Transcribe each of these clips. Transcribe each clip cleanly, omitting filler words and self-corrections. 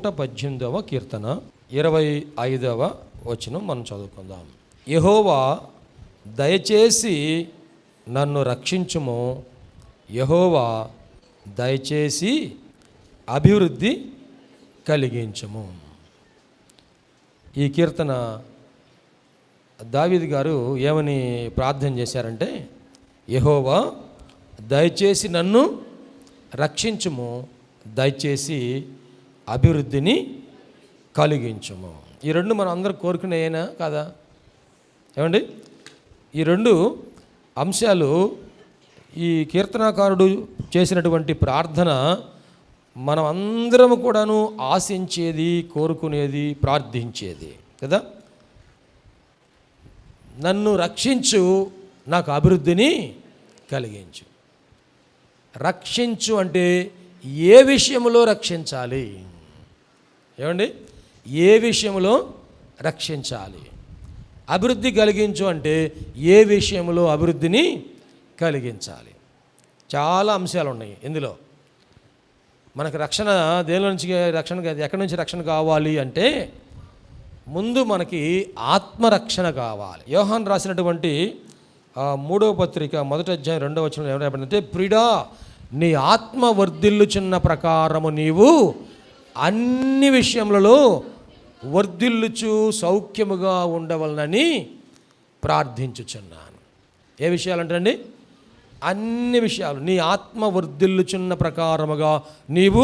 118వ కీర్తన 25వ వచనం మనం చదువుకుందాం. యెహోవా దయచేసి నన్ను రక్షించుము, యెహోవా దయచేసి అభివృద్ధి కలిగించుము. ఈ కీర్తన దావీదు గారు ఏమని ప్రార్థన చేశారంటే, యెహోవా దయచేసి నన్ను రక్షించుము, దయచేసి అభివృద్ధిని కలిగించుము. ఈ రెండు మనం అందరూ కోరుకునేనా కాదా? ఏమండి, ఈ రెండు అంశాలు ఈ కీర్తనాకారుడు చేసినటువంటి ప్రార్థన మనం అందరం కూడాను ఆశించేది, కోరుకునేది, ప్రార్థించేది కదా. నన్ను రక్షించు, నాకు అభివృద్ధిని కలిగించు. రక్షించు అంటే ఏ విషయంలో రక్షించాలి? ఏమండి, ఏ విషయంలో రక్షించాలి? అభివృద్ధి కలిగించు అంటే ఏ విషయంలో అభివృద్ధిని కలిగించాలి? చాలా అంశాలు ఉన్నాయి ఇందులో. మనకు రక్షణ దేని నుంచి రక్షణ, ఎక్కడి నుంచి రక్షణ కావాలి అంటే ముందు మనకి ఆత్మరక్షణ కావాలి. యోహాను రాసినటువంటి 3వ పత్రిక 1వ అధ్యాయం 2వ వచనంలో ఏమని రాయబడిందంటే, ప్రియుడా నీ ఆత్మ వర్ధిల్లుచున్న ప్రకారము నీవు అన్ని విషయములలో వర్ధిల్లుచు సౌఖ్యముగా ఉండవలనని ప్రార్థించుచున్నాను. ఏ విషయాలంటండి? అన్ని విషయాలు. నీ ఆత్మ వర్ధిల్లుచున్న ప్రకారముగా నీవు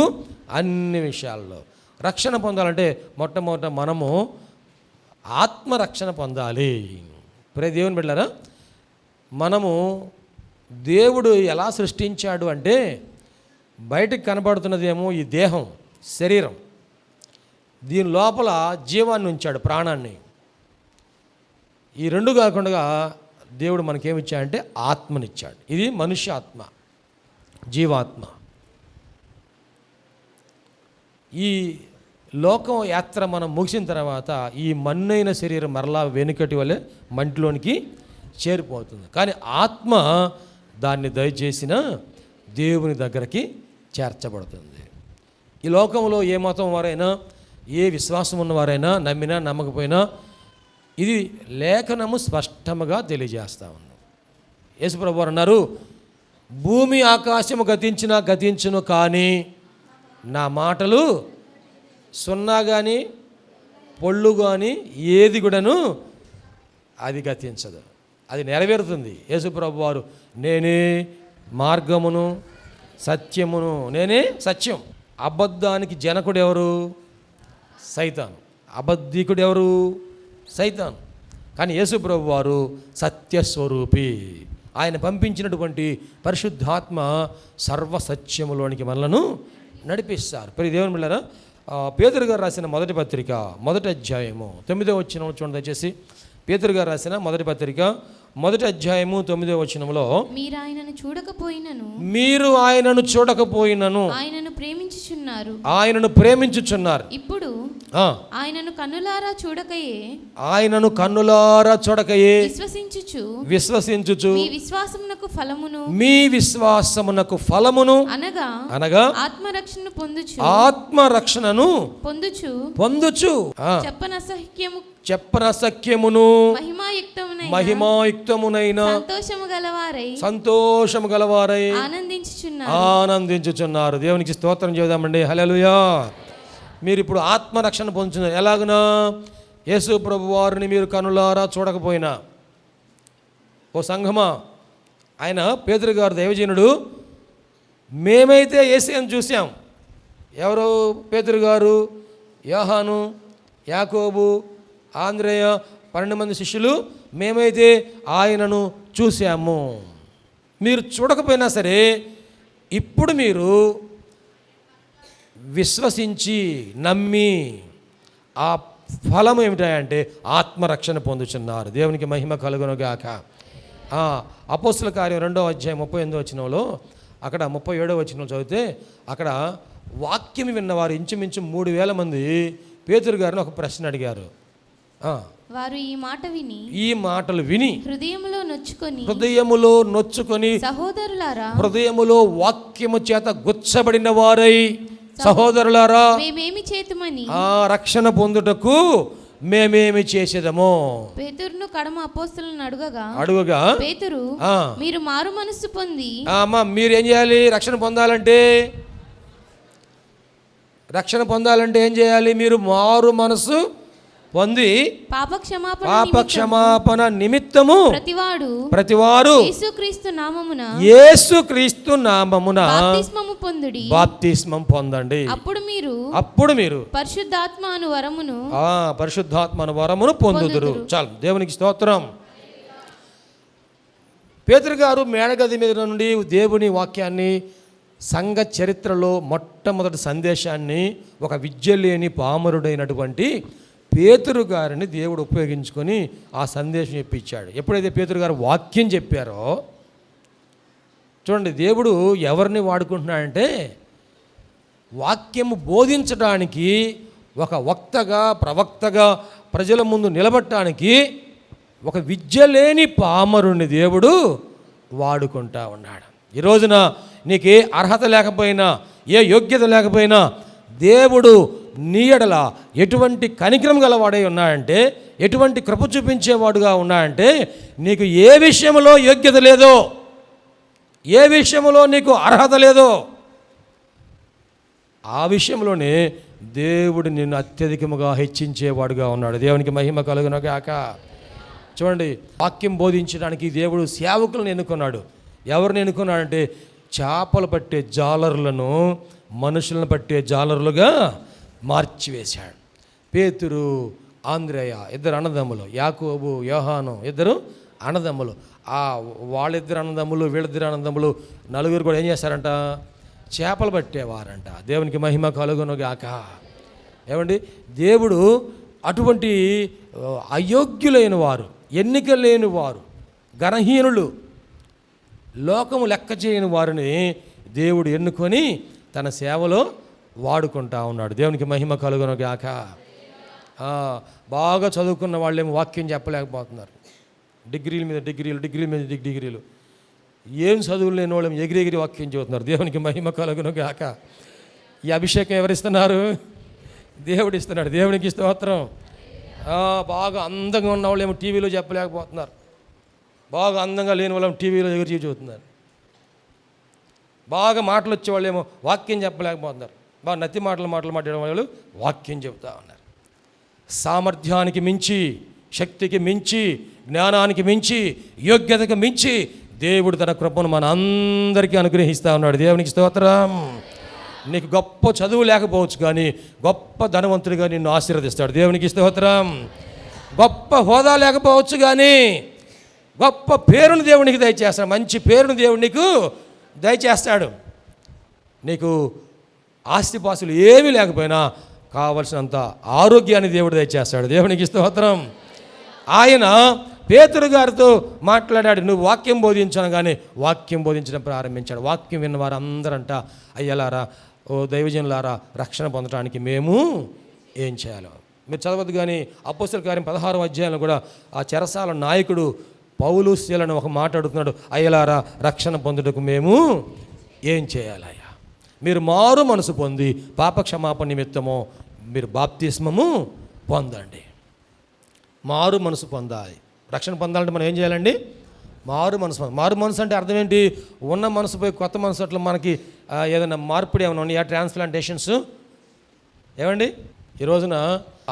అన్ని విషయాల్లో రక్షణ పొందాలంటే మొట్టమొదట మనము ఆత్మరక్షణ పొందాలి. ప్రియ దేవుని బిడ్డలారా, మనము దేవుడు ఎలా సృష్టించాడు అంటే, బయటకు కనబడుతున్నదేమో ఈ దేహం, శరీరం, దీని లోపల జీవాన్ని ఉంచాడు, ప్రాణాన్ని. ఈ రెండు కాకుండా దేవుడు మనకేమిచ్చాడంటే ఆత్మనిచ్చాడు. ఇది మనుష్య ఆత్మ, జీవాత్మ. ఈ లోకం యాత్ర మనం ముగిసిన తర్వాత ఈ మన్నైన శరీరం మరలా వెనుకటి వలె మంటిలోనికి చేరిపోతుంది. కానీ ఆత్మ దాన్ని దయచేసిన దేవుని దగ్గరికి చేర్చబడుతుంది. ఈ లోకంలో ఏ మతం వారైనా, ఏ విశ్వాసం ఉన్నవారైనా, నమ్మినా నమ్మకపోయినా, ఇది లేఖనము స్పష్టముగా తెలియజేస్తూ ఉన్నాం. యేసుప్రభు వారు అన్నారు, భూమి ఆకాశము గతించినా గతించును, కానీ నా మాటలు సున్నా కానీ పొళ్ళు కానీ ఏది కూడాను అది గతించదు, అది నెరవేరుతుంది. యేసుప్రభు వారు నేనే మార్గమును సత్యమును, నేనే సత్యం. అబద్ధానికి జనకుడు ఎవరు? సైతాను. అబద్ధికుడు ఎవరు? సైతాను. కానీ యేసుప్రభు వారు సత్యస్వరూపి. ఆయన పంపించినటువంటి పరిశుద్ధాత్మ సర్వసత్యములోనికి మనలను నడిపిస్తారు. ప్రియ దేవుని బిడ్డలారా, పేతురు గారు రాసిన మొదటి పత్రిక 1వ అధ్యాయము 9వ వచనం చూడండి దయచేసి. పేతురు గారు రాసిన మొదటి పత్రిక 1వ అధ్యాయము 9వ వచనంలో, మీరు ఆయనను చూడకపోయినను ఆయనను ప్రేమించుచున్నారు. ఇప్పుడు ఆయనను కన్నులారా చూడకయే విశ్వసించుచు మీ విశ్వాసమునకు ఫలమును అనగా ఆత్మరక్షణను పొందుచు చెప్పనసఖ్యమును మహిమాయుక్తమునైన సంతోషము గలవారై ఆనందించుచున్నారు. దేవునికి స్తోత్రం చేద్దామండి. హల్లెలూయా. మీరు ఇప్పుడు ఆత్మరక్షణ పొందుతున్నారు. ఎలాగునా? యేసు ప్రభు వారిని మీరు కనులారా చూడకపోయినా. ఓ సంఘమా, ఆయన పేతురు గారు దైవజనుడు, మేమైతే యేసుని చూసాం. ఎవరు? పేతురు గారు, యోహాను, యాకోబు, ఆంద్రేయ, 12 మంది శిష్యులు, మేమైతే ఆయనను చూసాము. మీరు చూడకపోయినా సరే ఇప్పుడు మీరు విశ్వసించి నమ్మి ఆ ఫలం ఏమిటంటే ఆత్మరక్షణ పొందుచున్నారు. దేవునికి మహిమ కలుగునుగాక. అపోస్తుల కార్యం 2వ అధ్యాయం 38వ వచనంలో, అక్కడ 37వ వచనం చదివితే, అక్కడ వాక్యం విన్నవారు ఇంచుమించు 3000 మంది పేతురు గారిని ఒక ప్రశ్న అడిగారు. వారు ఈ మాటలు విని హృదయములో నొచ్చుకొని సహోదరులారా, హృదయములో వాక్యము చేత గుచ్చబడిన వారై సహోదరులారా మేమేమి చేతుమని ఆ రక్షణ పొందుటకు మేమేమి చేసేదమో పేతురును కడమ అపోస్తలులను అడుగగా పేతురు ఆ, మీరు మారు మనస్సు పొంది అమ్మా మీరేం చేయాలి? రక్షణ పొందాలంటే ఏం చేయాలి? మీరు మారు మనసు పొంది పాపక్షమాపణ నిమిత్తము ప్రతివారు యేసుక్రీస్తు నామమున బాప్తిస్మం పొందండి. అప్పుడు మీరు పరిశుద్ధాత్మ అను వరమును పొందుదురు. చాలు, దేవునికి స్తోత్రం. పేతురు గారు మేడగది మీద నుండి దేవుని వాక్యాన్ని, సంఘ చరిత్రలో మొట్టమొదటి సందేశాన్ని ఒక విద్య లేని పామరుడైనటువంటి పేతురు గారిని దేవుడు ఉపయోగించుకొని ఆ సందేశం చెప్పించాడు. ఎప్పుడైతే పేతురు గారు వాక్యం చెప్పారో చూడండి, దేవుడు ఎవరిని వాడుకుంటున్నాడంటే వాక్యము బోధించడానికి, ఒక వక్తగా ప్రవక్తగా ప్రజల ముందు నిలబడటానికి ఒక విద్య లేని పామరుని దేవుడు వాడుకుంటా ఉన్నాడు. ఈ రోజున నీకు ఏ అర్హత లేకపోయినా, ఏ యోగ్యత లేకపోయినా దేవుడు నీ ఎడల ఎటువంటి కనికరం గలవాడై ఉన్నాడంటే, ఎటువంటి కృప చూపించేవాడుగా ఉన్నాడంటే, నీకు ఏ విషయంలో యోగ్యత లేదో, ఏ విషయంలో నీకు అర్హత లేదో ఆ విషయంలోనే దేవుడు నిన్ను అత్యధికముగా హెచ్చించేవాడుగా ఉన్నాడు. దేవునికి మహిమ కలుగునగాక. చూడండి, వాక్యం బోధించడానికి దేవుడు సేవకులను ఎన్నుకున్నాడు. ఎవరిని ఎన్నుకున్నాడంటే చేపలు పట్టే జాలరులను మనుషులను పట్టే జాలరులుగా మార్చివేశాడు. పేతురు, ఆంద్రేయ ఇద్దరు అన్నదమ్ములు, యాకోబు, యోహాను ఇద్దరు అన్నదమ్ములు. వాళ్ళిద్దరు అన్నదమ్ములు, వీళ్ళిద్దరు అన్నదమ్ములు నలుగురు కూడా ఏం చేశారంట? చేపలు పట్టేవారంట. దేవునికి మహిమ కలుగునుగాక. ఏమండి, దేవుడు అటువంటి అయోగ్యులైన వారు, ఎన్నిక లేని వారు, ఘనహీనులు, లోకము లెక్క చేయని వారిని దేవుడు ఎన్నుకొని తన సేవలో వాడుకుంటా ఉన్నాడు. దేవునికి మహిమ కలుగునుగాక. బాగా చదువుకున్న వాళ్ళేమో వాక్యం చెప్పలేకపోతున్నారు. డిగ్రీల మీద డిగ్రీలు, ఏం చదువులు లేని వాళ్ళేమో ఎగిరి వాక్యం చెబుతున్నారు. దేవునికి మహిమ కలుగునుగాక. ఈ అభిషేకం ఎవరిస్తున్నారు? దేవుడు ఇస్తున్నాడు. దేవునికి స్తోత్రం. బాగా అందంగా ఉన్న వాళ్ళేమో టీవీలో చెప్పలేకపోతున్నారు. బాగా అందంగా లేని వాళ్ళేమో టీవీలో ఎగిరి చెబుతున్నారు. బాగా మాటలు వచ్చేవాళ్ళేమో వాక్యం చెప్పలేకపోతున్నారు. బాగా నత్తి మాటలు మాట్లాడే వాళ్ళు వాక్యం చెబుతూ ఉన్నారు. సామర్థ్యానికి మించి, శక్తికి మించి, జ్ఞానానికి మించి, యోగ్యతకు మించి దేవుడు తన కృపను మన అందరికీ అనుగ్రహిస్తూ ఉన్నాడు. దేవునికి స్తోత్రం. నీకు గొప్ప చదువు లేకపోవచ్చు, కానీ గొప్ప ధనవంతుడిగా నిన్ను ఆశీర్వదిస్తాడు. దేవునికి స్తోత్రం. గొప్ప హోదా లేకపోవచ్చు, కానీ గొప్ప పేరును దేవునికి దయచేస్తాడు. మంచి పేరును దేవుడు నీకు దయచేస్తాడు. నీకు ఆస్తిపాస్తులు ఏమీ లేకపోయినా కావలసినంత ఆరోగ్యాన్ని దేవుడు దయచేస్తాడు. దేవునికి స్తోత్రం. ఆయన పేతురు గారితో మాట్లాడాడు. నువ్వు వాక్యం బోధించాను, కానీ వాక్యం బోధించడం ప్రారంభించాడు. వాక్యం విన్న వారు అందరంట, అయ్యలారా, ఓ దైవజనులారా, రక్షణ పొందడానికి మేము ఏం చేయాలో మీరు చదవద్దు. కానీ అపోస్తలుల కార్యం 16వ అధ్యాయంలో కూడా ఆ చెరసాల నాయకుడు పౌలు శీలను ఒక మాట అడుగుతున్నాడు, అయ్యలారా, రక్షణ పొందుటకు మేము ఏం చేయాలయ్యా? మీరు మారు మనసు పొంది పాపక్షమాపణ నిమిత్తము మీరు బాప్తిస్మము పొందండి. మారు మనసు పొందాలి. రక్షణ పొందాలంటే మనం ఏం చేయాలండి? మారు మనసు అంటే అర్థం ఏంటి? ఉన్న మనసు పోయి కొత్త మనసు అట్లా మనకి ఏదైనా మార్పిడి ఏమైనా ఉన్నాయా? ట్రాన్స్ప్లాంటేషన్స్ ఏమండి? ఈ రోజున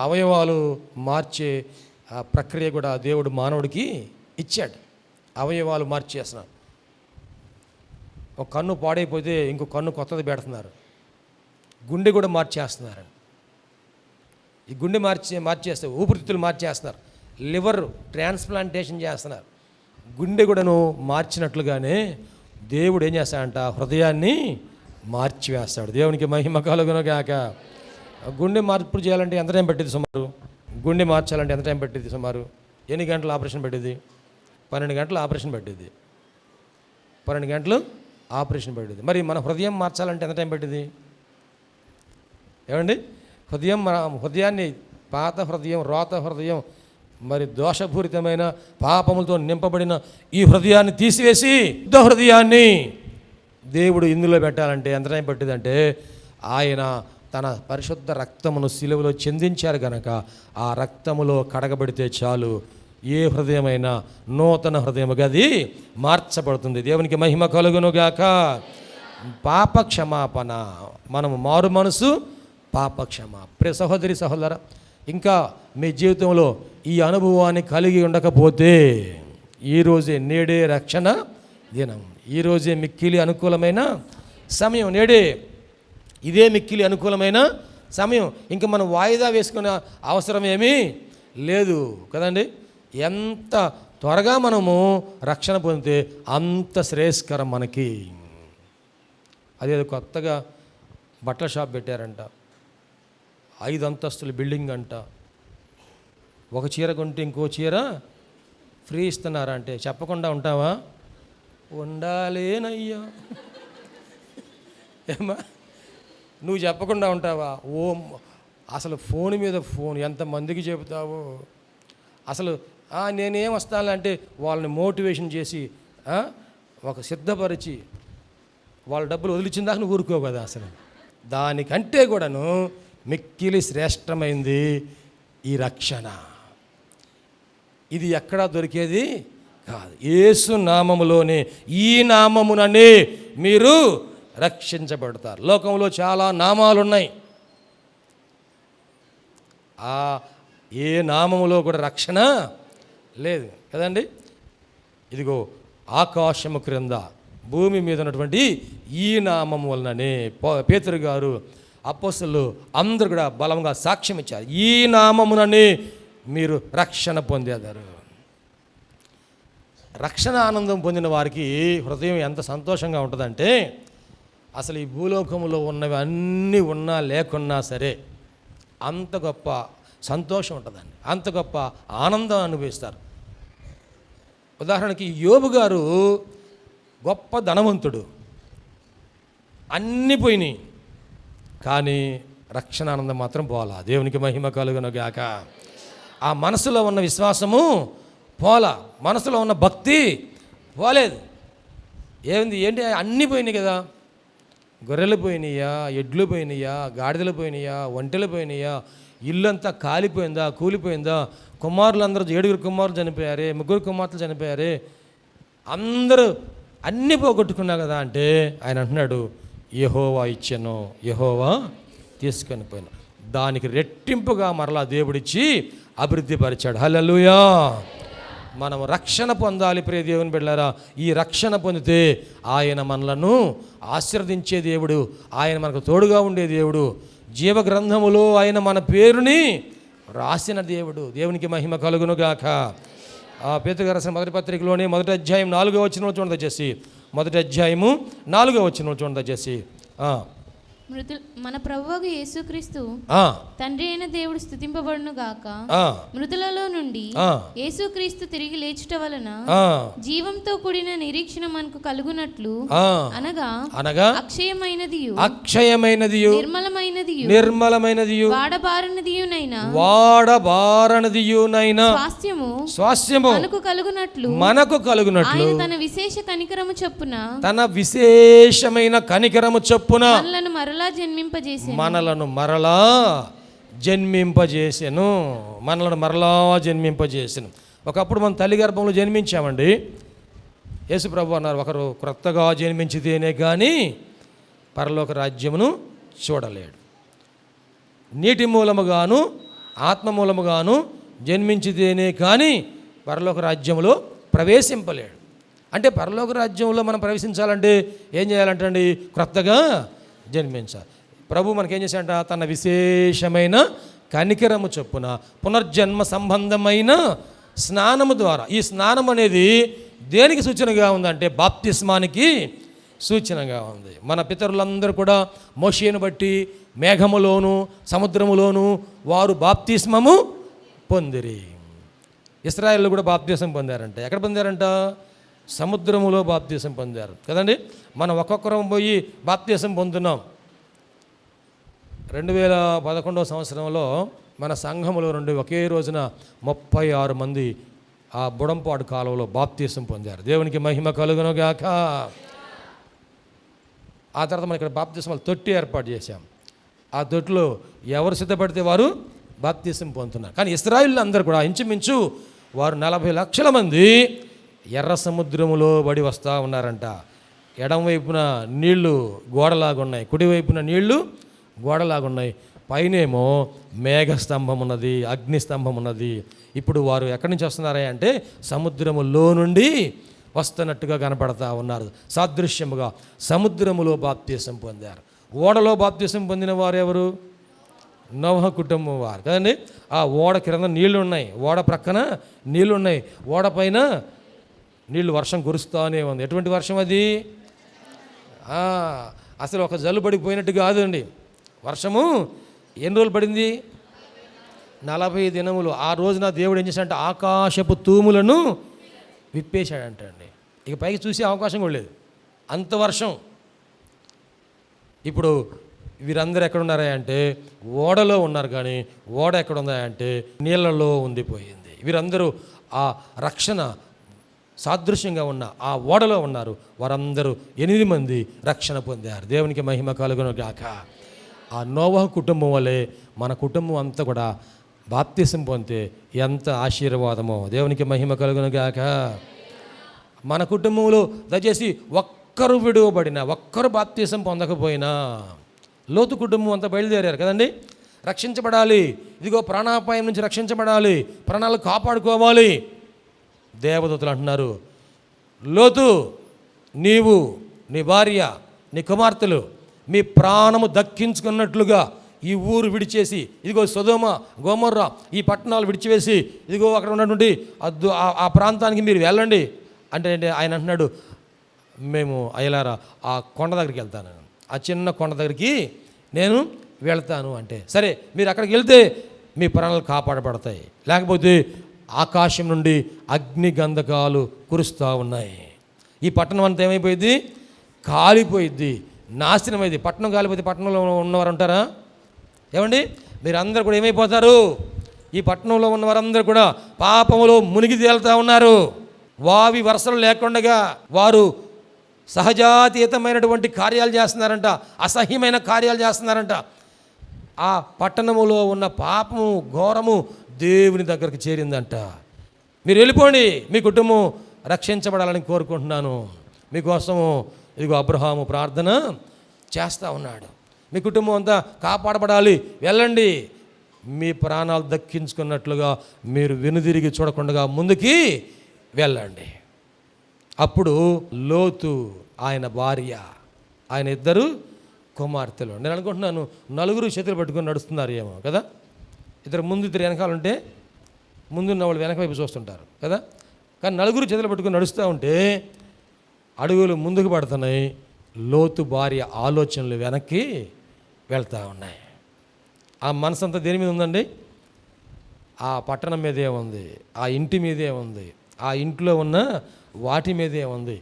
అవయవాలు మార్చే ప్రక్రియ కూడా దేవుడు మానవుడికి ఇచ్చాడు. అవయవాలు మార్చేస్తున్నారు. ఒక కన్ను పాడైపోతే ఇంకో కన్ను కొత్తది పెడుతున్నారు. గుండె కూడా మార్చేస్తున్నారు. ఈ గుండె మార్చేస్తే ఊపిరితిత్తులు మార్చేస్తున్నారు. లివర్ ట్రాన్స్ప్లాంటేషన్ చేస్తున్నారు. గుండె కూడాను మార్చినట్లుగానే దేవుడు ఏం చేస్తాడంట? హృదయాన్ని మార్చివేస్తాడు. దేవునికి మహిమ కలుగునుగాక. గుండె మార్పు చేయాలంటే ఎంత టైం పట్టింది సుమారు? గుండె మార్చాలంటే ఎంత టైం పట్టింది సుమారు? ఎన్ని గంటలు ఆపరేషన్ పట్టింది? 12 గంటలు ఆపరేషన్ పట్టింది. 12 గంటలు ఆపరేషన్ పట్టింది. మరి మన హృదయం మార్చాలంటే ఎంత టైం పట్టింది? ఏమండి? హృదయాన్ని, పాత హృదయం, రోత హృదయం, మరి దోషపూరితమైన పాపములతో నింపబడిన ఈ హృదయాన్ని తీసివేసి శుద్ధ హృదయాన్ని దేవుడు ఇందులో పెట్టాలంటే ఎంత టైం పట్టిందంటే ఆయన తన పరిశుద్ధ రక్తమును సిలువలో చెందించారు గనక ఆ రక్తములో కడగబడితే చాలు ఏ హృదయమైనా నూతన హృదయముగా అది మార్చబడుతుంది. దేవునికి మహిమ కలుగునుగాక. పాప క్షమాపణ, మనము మారు మనసు, పాప ప్రియ సహోదరి సహోదర, ఇంకా మీ జీవితంలో ఈ అనుభవాన్ని కలిగి ఉండకపోతే ఈరోజే నేడే రక్షణ దినం, ఈరోజే మిక్కిలి అనుకూలమైన సమయం, నేడే ఇదే మిక్కిలి అనుకూలమైన సమయం. ఇంకా మనం వాయిదా వేసుకునే అవసరం ఏమీ లేదు కదండి. ఎంత త్వరగా మనము రక్షణ పొందితే అంత శ్రేయస్కరం మనకి. అదేదో కొత్తగా బట్టల షాప్ పెట్టారంట, 5 అంతస్తుల బిల్డింగ్ అంట, ఒక చీర కొంటే ఇంకో చీర ఫ్రీ ఇస్తున్నారా అంటే చెప్పకుండా ఉంటావా? ఉండాలేనయ్యా. ఏమా నువ్వు చెప్పకుండా ఉంటావా? ఓ అసలు ఫోన్ మీద ఫోన్ ఎంతమందికి చెబుతావు? అసలు నేనేం వస్తానంటే వాళ్ళని మోటివేషన్ చేసి ఒక సిద్ధపరిచి వాళ్ళ డబ్బులు వదిలిచిన దాకా నువ్వు ఊరుకోవు కదా. అసలు దానికంటే కూడాను మిక్కిలి శ్రేష్టమైంది ఈ రక్షణ. ఇది ఎక్కడా దొరికేది కాదు. యేసు నామములోనే, ఈ నామముననే మీరు రక్షించబడతారు. లోకంలో చాలా నామాలు ఉన్నాయి, ఏ నామములో కూడా రక్షణ లేదు కదండి. ఇదిగో ఆకాశము క్రింద భూమి మీద ఉన్నటువంటి ఈ నామం వలననే పేతురు గారు, అపోస్తలులు అందరూ కూడా బలంగా సాక్ష్యం ఇచ్చారు. ఈ నామముననే మీరు రక్షణ పొందేదారు. రక్షణ ఆనందం పొందిన వారికి హృదయం ఎంత సంతోషంగా ఉంటుందంటే, అసలు ఈ భూలోకంలో ఉన్నవి అన్నీ ఉన్నా లేకున్నా సరే అంత గొప్ప సంతోషం ఉంటుందండి, అంత గొప్ప ఆనందం అనుభవిస్తారు. ఉదాహరణకి యోబు గారు గొప్ప ధనవంతుడు, అన్నీ పోయినాయి, కానీ రక్షణ ఆనందం మాత్రం పోలా. దేవునికి మహిమ కలుగునుగాక. ఆ మనసులో ఉన్న విశ్వాసము పోలా, మనసులో ఉన్న భక్తి పోలేదు. ఏంటి అన్నీ పోయినాయి కదా. గొర్రెలు పోయినాయా, ఎడ్లు పోయినాయా, గాడిదలు పోయినాయా, ఒంటెలు పోయినాయా, ఇల్లంతా కాలిపోయిందా, కూలిపోయిందా, కుమారులందరూ 7 కుమారులు చనిపోయారే, 3 కుమార్తెలు చనిపోయారే, అందరూ అన్నీ పోగొట్టుకున్నా కదా అంటే ఆయన అంటున్నాడు, యెహోవా ఇచ్చెను, యెహోవా తీసుకొని పోయినా, దానికి రెట్టింపుగా మరలా దేవుడిచ్చి అభివృద్ధి పరిచాడు. హల్లెలూయా. మనం రక్షణ పొందాలి ప్రియ దేవుని బిడ్డలారా. ఈ రక్షణ పొందితే ఆయన మనలను ఆశీర్వదించే దేవుడు, ఆయన మనకు తోడుగా ఉండే దేవుడు, జీవగ్రంథములో ఆయన మన పేరుని రాసిన దేవుడు. దేవునికి మహిమ కలుగునుగాక. పేతురు గారు రాసిన మొదటి పత్రికలోనే 1వ అధ్యాయం 4వ వచనంలో చూడండి దయచేసి. 1వ అధ్యాయము 4వ వచనంలో చూడండి దయచేసి. మన ప్రభువు యేసుక్రీస్తు తండ్రి అయిన దేవుడు స్తుతింపబడును గాక. మృతులలో నుండి యేసుక్రీస్తు తిరిగి లేచుట వలన జీవంతో కూడిన నిరీక్షణ మనకు కలుగునట్లు, అనగా అక్షయమైనదియు నిర్మలమైనదియు వాడబారనిదియునైన స్వాస్థ్యము మనకు కలుగునట్లు ఆయన తన విశేష కనికరము చొప్పున మనలను మరలా జన్మింపజేసెను. ఒకప్పుడు మనం తల్లి గర్భంలో జన్మించామండి. యేసు ప్రభు అన్నారు, ఒకరు క్రొత్తగా జన్మించితేనే కానీ పరలోక రాజ్యమును చూడలేడు. నీటి మూలముగాను ఆత్మ మూలముగాను జన్మించితేనే కానీ పరలోక రాజ్యములో ప్రవేశింపలేడు. అంటే పరలోక రాజ్యంలో మనం ప్రవేశించాలంటే ఏం చేయాలంటండి? క్రొత్తగా జన్మించాలి. ప్రభు మనకేం చేశాడంట? తన విశేషమైన కనికరము చొప్పున పునర్జన్మ సంబంధమైన స్నానము ద్వారా, ఈ స్నానం అనేది దేనికి సూచనగా ఉందంటే బాప్తిస్మానికి సూచనగా ఉంది. మన పితరులందరూ కూడా మోషేను బట్టి మేఘములోను సముద్రములోను వారు బాప్తిస్మము పొందిరి. ఇశ్రాయేలు కూడా బాప్తిసం పొందారంట. ఎక్కడ పొందారంట? సముద్రములో బాప్తిసం పొందారు కదండి. మనం ఒక్కొక్కరం పోయి బాప్తిసం పొందుతున్నాం. 2011వ సంవత్సరంలో మన సంఘములో నుండి ఒకే రోజున 36 మంది ఆ బుడంపాడు కాలువలో బాప్తిసం పొందారు. దేవునికి మహిమ కలుగునుగాక. ఆ తర్వాత మనం ఇక్కడ బాప్తిస్మాల తొట్టి ఏర్పాటు చేశాం. ఆ తొట్టిలో ఎవరు సిద్ధపడితే వారు బాప్తిసం పొందుతున్నారు. కానీ ఇశ్రాయేలు అందరూ కూడా ఇంచుమించు వారు 40 లక్షల మంది ఎర్ర సముద్రములో పడి వస్తూ ఉన్నారంట. ఎడం వైపున నీళ్లు గోడలాగున్నాయి, కుడివైపున నీళ్లు గోడలాగున్నాయి, పైనేమో మేఘస్తంభం ఉన్నది, అగ్నిస్తంభం ఉన్నది. ఇప్పుడు వారు ఎక్కడి నుంచి వస్తున్నారా అంటే సముద్రములో నుండి వస్తున్నట్టుగా కనపడతా ఉన్నారు. సాదృశ్యముగా సముద్రములో బాప్తిసం పొందారు. ఓడలో బాప్తిసం పొందిన వారు ఎవరు? నోహ కుటుంబం వారు కదండి. ఆ ఓడ క్రింద నీళ్లు ఉన్నాయి, ఓడ ప్రక్కన నీళ్లు ఉన్నాయి, ఓడ పైన నీళ్లు వర్షం కురుస్తూనే ఉంది. ఎటువంటి వర్షం అది? అసలు ఒక జల్లు పడిపోయినట్టు కాదండి. వర్షము ఎన్ని రోజులు పడింది? 40 దినములు. ఆ రోజున దేవుడు ఏం చేశాడంటే ఆకాశపు తూములను విప్పేశాడంట అండి. ఇక పైకి చూసే అవకాశం కూడా లేదు, అంత వర్షం. ఇప్పుడు వీరందరూ ఎక్కడ ఉన్నారా అంటే ఓడలో ఉన్నారు, కానీ ఓడ ఎక్కడ ఉందా అంటే నీళ్ళలో ఉండిపోయింది. వీరందరూ ఆ రక్షణ సాదృశ్యంగా ఉన్న ఆ ఓడలో ఉన్నారు. వారందరూ 8 మంది రక్షణ పొందారు. దేవునికి మహిమ కలుగును గాక. ఆ నోవహు కుటుంబం వలె మన కుటుంబం అంతా కూడా బాప్తిసం పొందితే ఎంత ఆశీర్వాదమో. దేవునికి మహిమ కలుగును గాక. మన కుటుంబంలో దయచేసి ఒక్కరు విడువబడినా, ఒక్కరు బాప్తిసం పొందకపోయినా, లోతు కుటుంబం అంతా బయలుదేరారు కదండి. రక్షించబడాలి, ఇదిగో ప్రాణాపాయం నుంచి రక్షించబడాలి, ప్రాణాలు కాపాడుకోవాలి. దేవదూతలు అంటున్నారు, లోతు, నీవు, నీ భార్య, నీ కుమార్తెలు మీ ప్రాణము దక్కించుకున్నట్లుగా ఈ ఊరు విడిచేసి, ఇదిగో సొదొమ గొమొర్రా ఈ పట్టణాలు విడిచివేసి, ఇదిగో అక్కడ ఉన్నటువంటి ఆ ప్రాంతానికి మీరు వెళ్ళండి అంటే ఆయన అంటున్నాడు, మేము అయ్యలారా ఆ కొండ దగ్గరికి వెళ్తాను, ఆ చిన్న కొండ దగ్గరికి నేను వెళ్తాను అంటే, సరే మీరు అక్కడికి వెళ్తే మీ ప్రాణాలు కాపాడబడతాయి, లేకపోతే ఆకాశం నుండి అగ్ని గంధకాలు కురుస్తూ ఉన్నాయి. ఈ పట్టణం అంతా ఏమైపోయింది? కాలిపోయిద్ది, నాశనమైంది. పట్టణం కాలిపోతే పట్టణంలో ఉన్నవారు ఉంటారా? ఏమండి, మీరందరూ కూడా ఏమైపోతారు? ఈ పట్టణంలో ఉన్నవారందరూ కూడా పాపములో మునిగి తేలుతూ ఉన్నారు. వావి వరసలు లేకుండా వారు సహజాతీతమైనటువంటి కార్యాలు చేస్తున్నారంట, అసహ్యమైన కార్యాలు చేస్తున్నారంట. ఆ పట్టణములో ఉన్న పాపము ఘోరము దేవుని దగ్గరికి చేరిందంట. మీరు వెళ్ళిపోండి, మీ కుటుంబం రక్షించబడాలని కోరుకుంటున్నాను. మీకోసము ఇదిగో అబ్రహాము ప్రార్థన చేస్తూ ఉన్నాడు. మీ కుటుంబం అంతా కాపాడబడాలి, వెళ్ళండి, మీ ప్రాణాలు దక్కించుకున్నట్లుగా మీరు వెనుదిరిగి చూడకుండా ముందుకి వెళ్ళండి. అప్పుడు లోతు, ఆయన భార్య, ఆయన 2 కుమార్తెలు. నేను అనుకుంటున్నాను 4 చేతులు పట్టుకొని నడుస్తున్నారు ఏమో కదా. 2 ముందు 2 వెనకాల ఉంటే ముందున్న వాళ్ళు వెనక వైపు చూస్తుంటారు కదా. కానీ 4 చేతులు పట్టుకొని నడుస్తూ ఉంటే అడుగులు ముందుకు పడుతున్నాయి, లోతు భార్య ఆలోచనలు వెనక్కి వెళ్తూ ఉన్నాయి. ఆ మనసు అంతా దేని మీద ఉందండి? ఆ పట్టణం మీదే ఉంది, ఆ ఇంటి మీదే ఉంది, ఆ ఇంట్లో ఉన్న వాటి మీదే ఉంది,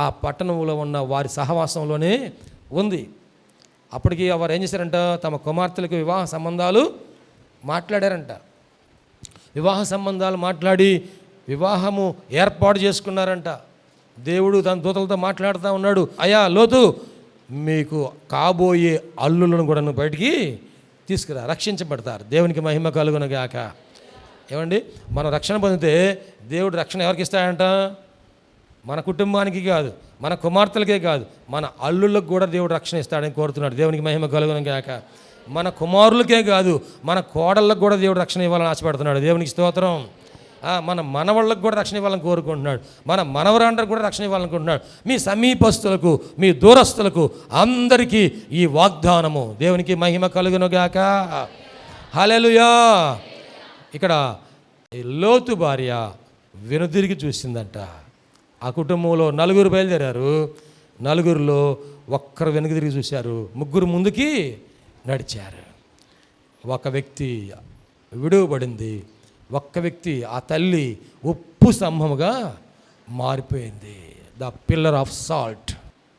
ఆ పట్టణంలో ఉన్న వారి సహవాసంలోనే ఉంది. అప్పటికి వారు ఏం చేశారంట? తమ కుమార్తెలకు వివాహ సంబంధాలు మాట్లాడారంట. వివాహ సంబంధాలు మాట్లాడి వివాహము ఏర్పాటు చేసుకున్నారంట. దేవుడు తన దూతలతో మాట్లాడుతూ ఉన్నాడు, అయ్యా లోతు, మీకు కాబోయే అల్లులను కూడా నువ్వు బయటికి తీసుకురా, రక్షించబడతారు. దేవునికి మహిమ కలుగును గాక. ఏమండి, మనం రక్షణ పొందితే దేవుడు రక్షణ ఎవరికి ఇస్తాడంట? మన కుటుంబానికి కాదు, మన కుమార్తెలకే కాదు, మన అల్లుళ్ళకు కూడా దేవుడు రక్షణ ఇస్తాడని కోరుతున్నాడు. దేవునికి మహిమ కలుగును గాక. మన కుమారులకే కాదు, మన కోడళ్ళకు కూడా దేవుడు రక్షణ ఇవ్వాలని ఆశపడుతున్నాడు. దేవునికి స్తోత్రం. మన మనవాళ్ళకు కూడా రక్షణ ఇవ్వాలని కోరుకుంటున్నాడు. మన మనవరాండ్రకు కూడా రక్షణ ఇవ్వాలనుకుంటున్నాడు. మీ సమీపస్తులకు, మీ దూరస్తులకు అందరికీ ఈ వాగ్దానము. దేవునికి మహిమ కలుగును గాక. హల్లెలూయా. ఇక్కడ లోతు భార్య వెనుదిరిగి చూసిందంట. ఆ కుటుంబంలో 4 బయలుదేరారు, 4లో ఒక్కరు వెనుక తిరిగి చూశారు, 3 ముందుకి నడిచారు. ఒక వ్యక్తి విడువబడింది, ఒక్క వ్యక్తి, ఆ తల్లి ఉప్పు స్తంభముగా మారిపోయింది. The pillar of salt.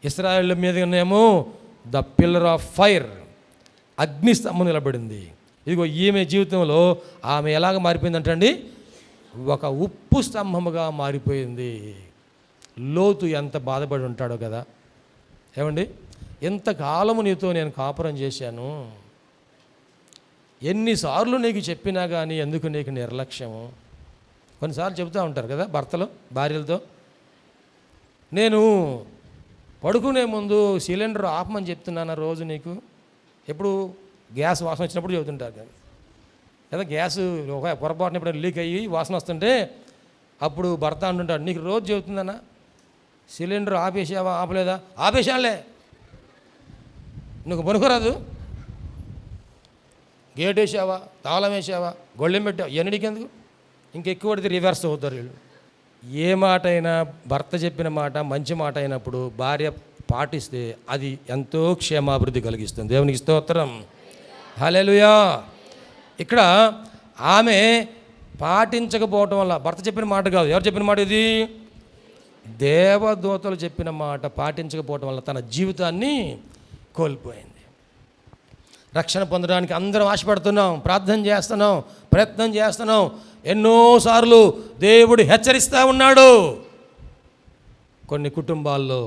ఇశ్రాయేలు మీదనేమో ద పిల్లర్ ఆఫ్ ఫైర్, అగ్ని స్తంభం నిలబడింది. ఇదిగో ఈమె జీవితంలో ఆమె ఎలాగ మారిపోయిందంటండి? ఒక ఉప్పు స్తంభముగా మారిపోయింది. లోతు ఎంత బాధపడి ఉంటాడో కదా. ఏమండి, ఇంతకాలము నీతో నేను కాపురం చేశాను, ఎన్నిసార్లు నీకు చెప్పినా కానీ ఎందుకు నీకు నిర్లక్ష్యము? కొన్నిసార్లు చెబుతూ ఉంటారు కదా భర్తలు భార్యలతో, నేను పడుకునే ముందు సిలిండర్ ఆపమని చెప్తున్నాను రోజు నీకు, ఎప్పుడు గ్యాస్ వాసన వచ్చినప్పుడు చెబుతుంటారు కానీ కదా, గ్యాస్ ఒక పొరపాటున ఇప్పుడు లీక్ అయ్యి వాసన వస్తుంటే అప్పుడు భర్త అంటుంటాడు, నీకు రోజు చెబుతుందన్నా సిలిండర్ ఆపేసావా, ఆపలేదా? ఆపేశానులే, నువ్వు పనుకోరాదు, గేట్ వేసావా, తాళం వేసావా, గొళ్ళెం పెట్టావా, ఎన్నిడికెందుకు? ఇంకెక్కువ పడితే రివర్స్ అవుతారు వీళ్ళు. ఏ మాట అయినా భర్త చెప్పిన మాట మంచి మాట అయినప్పుడు భార్య పాటిస్తే అది ఎంతో క్షేమాభివృద్ధి కలిగిస్తుంది. దేవునికి స్తోత్రం, హల్లెలూయా. ఇక్కడ ఆమె పాటించకపోవటం వల్ల, భర్త చెప్పిన మాట కాదు, ఎవరు చెప్పిన మాట ఇది? దేవదూతలు చెప్పిన మాట పాటించకపోవటం వల్ల తన జీవితాన్ని కోల్పోయింది. రక్షణ పొందడానికి అందరం ఆశపడుతున్నాం, ప్రార్థన చేస్తున్నాం, ప్రయత్నం చేస్తున్నాం. ఎన్నోసార్లు దేవుడు హెచ్చరిస్తూ ఉన్నాడు. కొన్ని కుటుంబాల్లో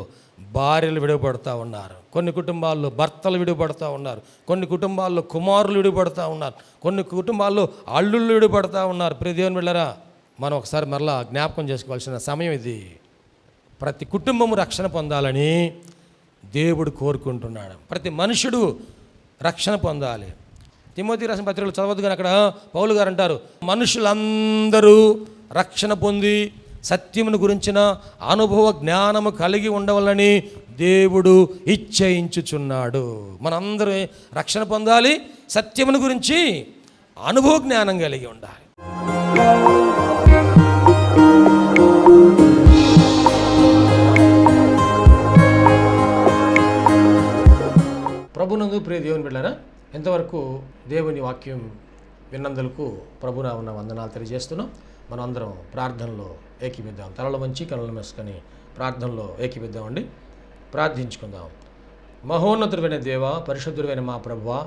భార్యలు విడిపడుతూ ఉన్నారు, కొన్ని కుటుంబాల్లో భర్తలు విడిపడుతూ ఉన్నారు, కొన్ని కుటుంబాల్లో కుమారులు విడిపడుతూ ఉన్నారు, కొన్ని కుటుంబాల్లో అల్లుళ్ళు విడిపడుతూ ఉన్నారు. ప్రియ దేవుని బిడ్డలారా, మనం ఒకసారి మరలా జ్ఞాపకం చేసుకోవాల్సిన సమయం ఇది. ప్రతి కుటుంబము రక్షణ పొందాలని దేవుడు కోరుకుంటున్నాడు. ప్రతి మనుషుడు రక్షణ పొందాలి. తిమోతి రాసిన పత్రికలు చదవద్దు కానీ అక్కడ పౌలు గారు అంటారు, మనుషులందరూ రక్షణ పొంది సత్యమును గురించిన అనుభవ జ్ఞానము కలిగి ఉండవాలని దేవుడు ఇచ్చయించుచున్నాడు. మనందరూ రక్షణ పొందాలి, సత్యమును గురించి అనుభవ జ్ఞానం కలిగి ఉండాలి. ప్రభునందు ప్రియ దేవుని బిడ్డలారా, ఎంతవరకు దేవుని వాక్యం విన్నందులకు ప్రభునామమున వందనాలు తెలియజేస్తున్నాం. మనం అందరం ప్రార్థనలో ఏకీపిద్దాం. తలలు వంచి కనులు మూసుకొని ప్రార్థనలో ఏకీపిద్దామండి. ప్రార్థించుకుందాం. మహోన్నతుడైన దేవ, పరిశుద్ధుడైన మా ప్రభువా,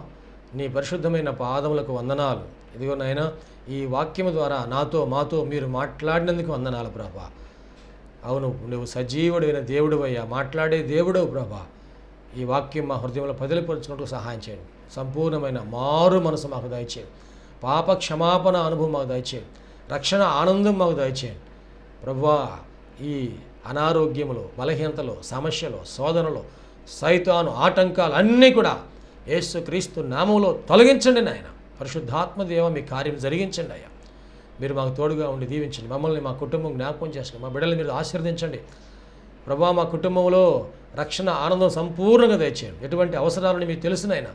నీ పరిశుద్ధమైన పాదములకు వందనాలు. ఇదిగో నాయనా, ఈ వాక్యము ద్వారా నాతో మాతో మీరు మాట్లాడినందుకు వందనాలు ప్రభా. అవును, నువ్వు సజీవుడైన దేవుడు అయ్యా, మాట్లాడే దేవుడవు ప్రభా. ఈ వాక్యం మా హృదయంలో పదిలిపరుచుకుంటూ సహాయం చేయండి. సంపూర్ణమైన మారు మనసు మాకు దయచేయండి. పాప క్షమాపణ అనుభవం మాకు దయచేయండి. రక్షణ ఆనందం మాకు దయచేయండి ప్రభువా. ఈ అనారోగ్యములు, బలహీనతలు, సమస్యలు, శోధనలు, సైతాను ఆటంకాలు అన్నీ కూడా యేసుక్రీస్తు నామములో తొలగించండి నాయన. పరిశుద్ధాత్మ దేవ, మీ కార్యం జరిగించండి అయ్యా. మీరు మాకు తోడుగా ఉండి దీవించండి. మమ్మల్ని, మా కుటుంబం జ్ఞాపకం చేసుకోండి. మా బిడ్డలు మీరు ఆశీర్వదించండి ప్రభువా. మా కుటుంబంలో రక్షణ ఆనందం సంపూర్ణంగా దయచేయండి. ఎటువంటి అవసరాలని మీకు తెలుసునైనా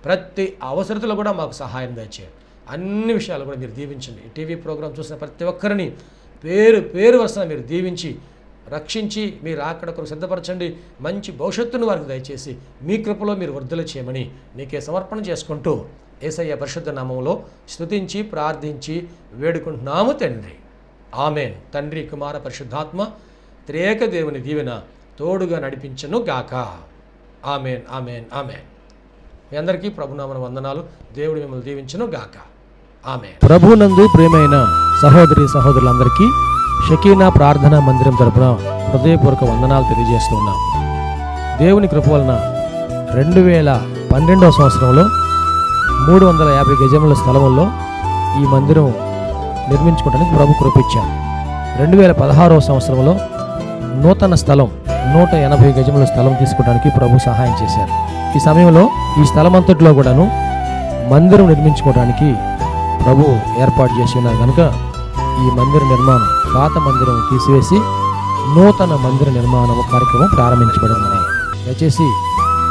ప్రతి అవసరతలో కూడా మాకు సహాయం దయచేయండి. అన్ని విషయాలు కూడా మీరు దీవించండి. ఈ టీవీ ప్రోగ్రాం చూసిన ప్రతి ఒక్కరిని పేరు పేరు వరుసన మీరు దీవించి రక్షించి మీరు అక్కడ కొరకు సిద్ధపరచండి. మంచి భవిష్యత్తును వారికి దయచేసి మీ కృపలో మీరు వర్ధలు చేయమని నీకే సమర్పణ చేసుకుంటూ యేసయ్య పరిశుద్ధ నామములో స్తుతించి ప్రార్థించి వేడుకుంటున్నాము తండ్రి. ఆమెన్. తండ్రి, కుమార, పరిశుద్ధాత్మ త్రియేక దేవుని దీవెన తోడుగా నడిపించను గాక. Amen, amen, amen. మీ అందరికీ ప్రభునామన వందనాలు. దేవుడు మిమ్మల్ని దీవించను గాక. ఆమెన్. ప్రభునందు ప్రియమైన సహోదరి సహోదరులందరికీ షకీనా ప్రార్థనా మందిరం తరపున హృదయపూర్వక వందనాలు తెలియజేస్తున్నాం. దేవుని కృప వలన 2012వ సంవత్సరంలో 350 గజముల స్థలంలో ఈ మందిరం నిర్మించుకోవడానికి ప్రభు కృపించారు. 2016వ సంవత్సరంలో నూతన స్థలం 180 గజముల స్థలం తీసుకోవడానికి ప్రభు సహాయం చేశారు. ఈ సమయంలో ఈ స్థలం అంతటిలో కూడాను మందిరం నిర్మించుకోవడానికి ప్రభు ఏర్పాటు చేసి ఉన్నారు కనుక ఈ మందిర నిర్మాణం, పాత మందిరం తీసివేసి నూతన మందిర నిర్మాణం కార్యక్రమం ప్రారంభించబడిందని, దయచేసి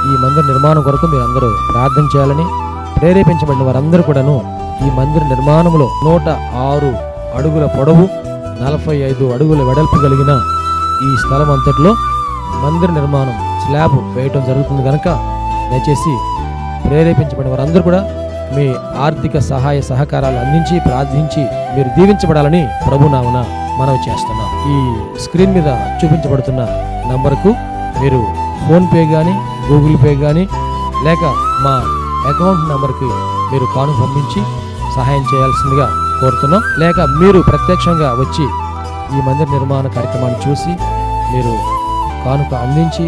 ఈ మందిర నిర్మాణం కొరకు మీరు అందరూ ప్రార్థన చేయాలని, ప్రేరేపించబడిన వారందరూ కూడాను ఈ మందిర నిర్మాణంలో 106 అడుగుల పొడవు 45 అడుగుల వెడల్పు కలిగిన ఈ స్థలం అంతటిలో మందిర నిర్మాణం స్లాబ్ వేయటం జరుగుతుంది కనుక దయచేసి ప్రేరేపించబడిన వారందరూ కూడా మీ ఆర్థిక సహాయ సహకారాలు అందించి ప్రార్థించి మీరు దీవించబడాలని ప్రభునామన మనవి చేస్తున్నాం. ఈ స్క్రీన్ మీద చూపించబడుతున్న నంబర్కు మీరు ఫోన్పే కానీ, గూగుల్ పే కానీ, లేక మా అకౌంట్ నెంబర్కి మీరు కాను పంపించి సహాయం చేయాల్సిందిగా కోరుతున్నాం. లేక మీరు ప్రత్యక్షంగా వచ్చి ఈ మందిర నిర్మాణ కార్యక్రమాన్ని చూసి మీరు కానుక అందించి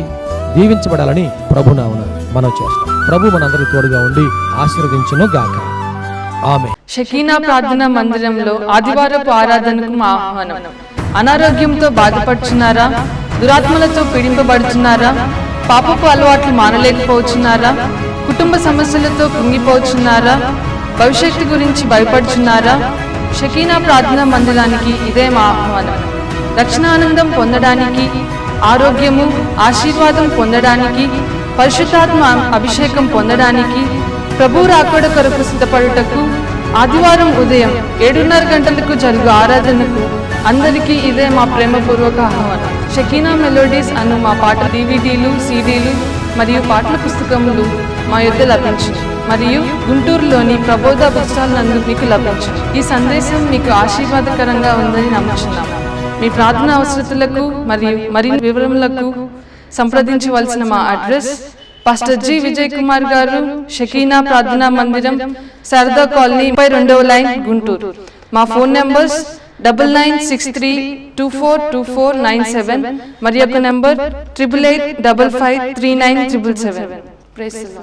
దీవించబడాలని ప్రభునామమున మనం చేస్తాం. ప్రభు మనందరి తోడుగా ఉండి ఆశీర్వదించును గాక. ఆమె. షకీనా ప్రార్థనా మందిరంలో ఆదివారపు ఆరాధనకు మా ఆహ్వానం. అనారోగ్యంతో బాధపడుచున్నారా? దురాత్మలతో పీడింపబడుచున్నారా? పాపపు అలవాట్లు మానలేకపోతున్నారా? కుటుంబ సమస్యలతో కృంగిపోతున్నారా? భవిష్యత్తు గురించి భయపడుచున్నారా? షకీనా ప్రార్థనా మందిరానికి ఇదే మా ఆహ్వానం. రక్షణానందం పొందడానికి, ఆరోగ్యము ఆశీర్వాదం పొందడానికి, పరిశుద్ధాత్మ అభిషేకం పొందడానికి, ప్రభు రాకడ కొరకు సిద్ధపడుటకు ఆదివారం ఉదయం 7:30 గంటలకు జరుగు ఆరాధనకు అందరికీ ఇదే మా ప్రేమపూర్వక ఆహ్వానం. షకీనా మెలోడీస్ అను మా పాట DVDలు, CDలు మరియు పాటల పుస్తకములు మా యొద్ద లభించును మరియు గుంటూరులోని ప్రబోధ బుక్ స్టాల్ నందు మీకు లభించును. ఈ సందేశం మీకు ఆశీర్వాదకరంగా ఉందని నమ్ముచున్నాం. మీ ప్రార్థన అవసరతలకు మరియు మరిన్ని వివరములకు సంప్రదించవలసిన మా address: pastor G. Vijay Kumar గారు, షకీనా ప్రార్థనా మందిరం, శారదా కాలనీ, 32వ లైన్, గుంటూరు. మా ఫోన్ నంబర్స్ 9963242497 మరియు ఒక నంబర్ 8885539777.